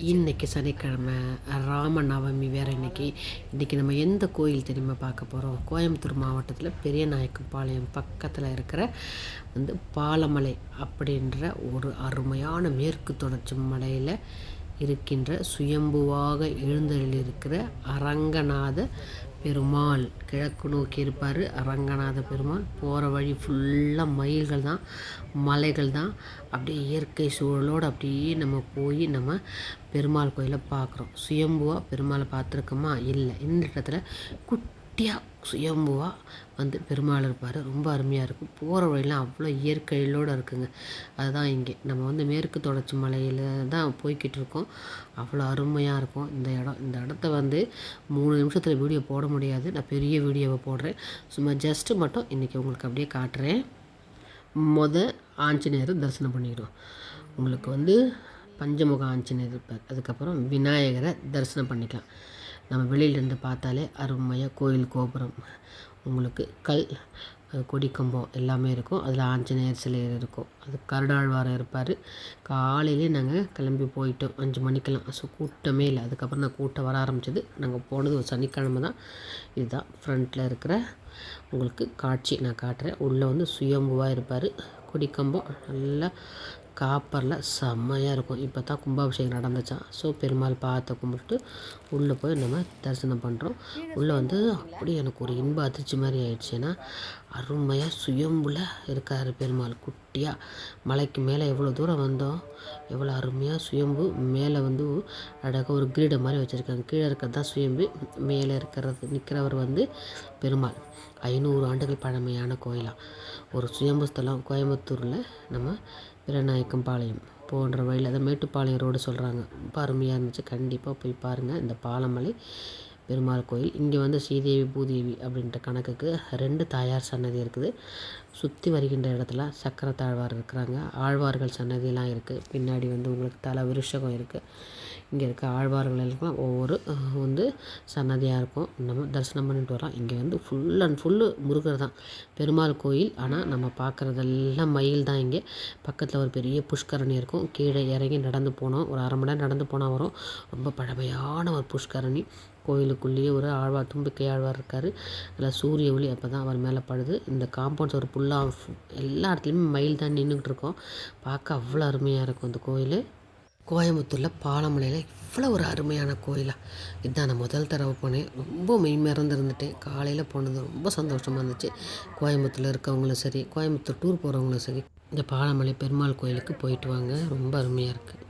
இன்றைக்கி சனிக்கிழமை ராமநவமி வேறு. இன்றைக்கி நம்ம எந்த கோயில் தெரியுமா பார்க்க போகிறோம்? கோயம்புத்தூர் மாவட்டத்தில் பெரியநாயக்கன்பாளையம் பக்கத்தில் இருக்கிற பாலமலை அப்படின்ற ஒரு அருமையான மேற்கு தொடர்ச்சி மலையில் இருக்கின்ற சுயம்புவாக எழுந்தருளியிருக்கிற அரங்கநாத பெருமாள். கிழக்கு நோக்கி இருப்பார் அரங்கநாத பெருமாள். போகிற வழி ஃபுல்லாக மயில்கள் தான், மலைகள் தான். அப்படியே இயற்கை சூழலோடு அப்படியே நம்ம போய் நம்ம பெருமாள் கோயிலை பார்க்குறோம். சுயம்புவாக பெருமாளை பார்த்துருக்கோமா? இல்லை. இந்த இடத்துல குட்டியாக சுயம்புவாக பெருமாள் இருப்பார். ரொம்ப அருமையாக இருக்கும். போகிற வழியெலாம் அவ்வளோ இயற்கையிலோடு இருக்குங்க. அதுதான் இங்கே நம்ம மேற்கு தொடர்ச்சி மலையில் தான் போய்கிட்டு இருக்கோம். அவ்வளோ அருமையாக இருக்கும் இந்த இடம். இந்த இடத்த 3 நிமிஷத்தில் வீடியோ போட முடியாது. நான் பெரிய வீடியோவை போடுறேன். சும்மா ஜஸ்ட்டு மட்டும் இன்றைக்கி உங்களுக்கு அப்படியே காட்டுறேன். ஆஞ்சநேயர் தரிசனம் பண்ணிக்கிறோம். உங்களுக்கு பஞ்சமுக ஆஞ்சநேயர் இருப்பார். அதுக்கப்புறம் விநாயகரை தரிசனம் பண்ணிக்கலாம். நம்ம வெளியிலேருந்து பார்த்தாலே அருமையாக கோயில் கோபுரம், உங்களுக்கு கொடிக்கம்பம் எல்லாமே இருக்கும். அதில் ஆஞ்சநேயர் சிலை இருக்கும். அது கருடாழ்வாரம் இருப்பார். காலையிலே நாங்கள் கிளம்பி போயிட்டோம் 5 மணிக்கெல்லாம். ஸோ கூட்டமே இல்லை. அதுக்கப்புறம் தான் கூட்டம் வர ஆரம்பிச்சது. நாங்கள் போனது ஒரு சனிக்கிழமை தான். இதுதான் ஃப்ரண்ட்டில் இருக்கிற உங்களுக்கு காட்சி நான் காட்டுறேன். உள்ளே சுயம்புவாக இருப்பார். கொடிக்கம்பம் நல்லா காப்பரில் செம்மையாக இருக்கும். இப்போ தான் கும்பாபிஷேகம் நடந்துச்சான். ஸோ பெருமாள் பார்த்து கும்பிட்டு உள்ளே போய் நம்ம தரிசனம் பண்ணுறோம். உள்ளே அப்படி எனக்கு ஒரு இன்ப அதிர்ச்சி மாதிரி ஆயிடுச்சு. ஏன்னா அருமையாக சுயம்புல இருக்கார் பெருமாள். குட்டியாக மலைக்கு மேலே எவ்வளோ தூரம் வந்தோம், எவ்வளோ அருமையாக சுயம்பு. மேலே அழகாக ஒரு கிரீடம் மாதிரி வச்சுருக்காங்க. கீழே இருக்கிறது தான் சுயம்பு, மேலே இருக்கிறது நிற்கிறவர் பெருமாள். 500 ஆண்டுகள் பழமையான கோயிலாம். ஒரு சுயம்பு ஸ்தலம் கோயம்புத்தூரில் நம்ம பெரியநாயக்கன்பாளையம் போன்ற வழியில், அதை மேட்டுப்பாளையம் ரோடு சொல்கிறாங்க. ரொம்ப அருமையாக இருந்துச்சு. கண்டிப்பாக போய் பாருங்கள் இந்த பாலமலை பெருமாள் கோயில். இங்கே ஸ்ரீதேவி பூதேவி அப்படின்ற கணக்குக்கு 2 தாயார் சன்னதி இருக்குது. சுற்றி வருகின்ற இடத்துல சக்கர தாழ்வார் இருக்கிறாங்க. ஆழ்வார்கள் சன்னதியெலாம் இருக்குது. பின்னாடி உங்களுக்கு தல விருஷகம் இருக்குது. இங்கே இருக்க ஆழ்வார்கள் எல்லாம் ஒவ்வொரு சன்னதியாக இருக்கும். நம்ம தரிசனம் பண்ணிட்டு வரலாம். இங்கே ஃபுல் அண்ட் ஃபுல்லு முருகர் தான் பெருமாள் கோயில். ஆனால் நம்ம பார்க்குறதெல்லாம் மயில் தான். இங்கே பக்கத்தில் ஒரு பெரிய புஷ்கரணி இருக்கும். கீழே இறங்கி நடந்து போனோம். ஒரு 1/2 மணி நேரம் நடந்து போனால் வரும். ரொம்ப பழமையான ஒரு புஷ்கரணி. கோயிலுக்குள்ளேயே ஒரு ஆழ்வார், தும்பிக்கை ஆழ்வார் இருக்கார். அதில் சூரிய ஒளி அப்போ தான் அவர் மேலே படுது. இந்த காம்பவுண்ட்ஸ் ஒரு ஃபுல்லாக எல்லா இடத்துலையுமே மயில் தான் நின்றுக்கிட்டு இருக்கோம். பார்க்க அவ்வளோ அருமையாக இருக்கும் இந்த கோயில். கோயம்புத்தூரில் பாலமலையில் இவ்வளோ ஒரு அருமையான கோயிலாக இதுதான். நான் முதல் தடவை போனேன். ரொம்ப மெய்மறந்து இருந்துட்டேன். காலையில் போனது ரொம்ப சந்தோஷமாக இருந்துச்சு. கோயம்புத்தூரில் இருக்கவங்களும் சரி, கோயம்புத்தூர் டூர் போகிறவங்களும் சரி, இந்த பாலமலை பெருமாள் கோயிலுக்கு போயிட்டு வாங்க. ரொம்ப அருமையாக இருக்குது.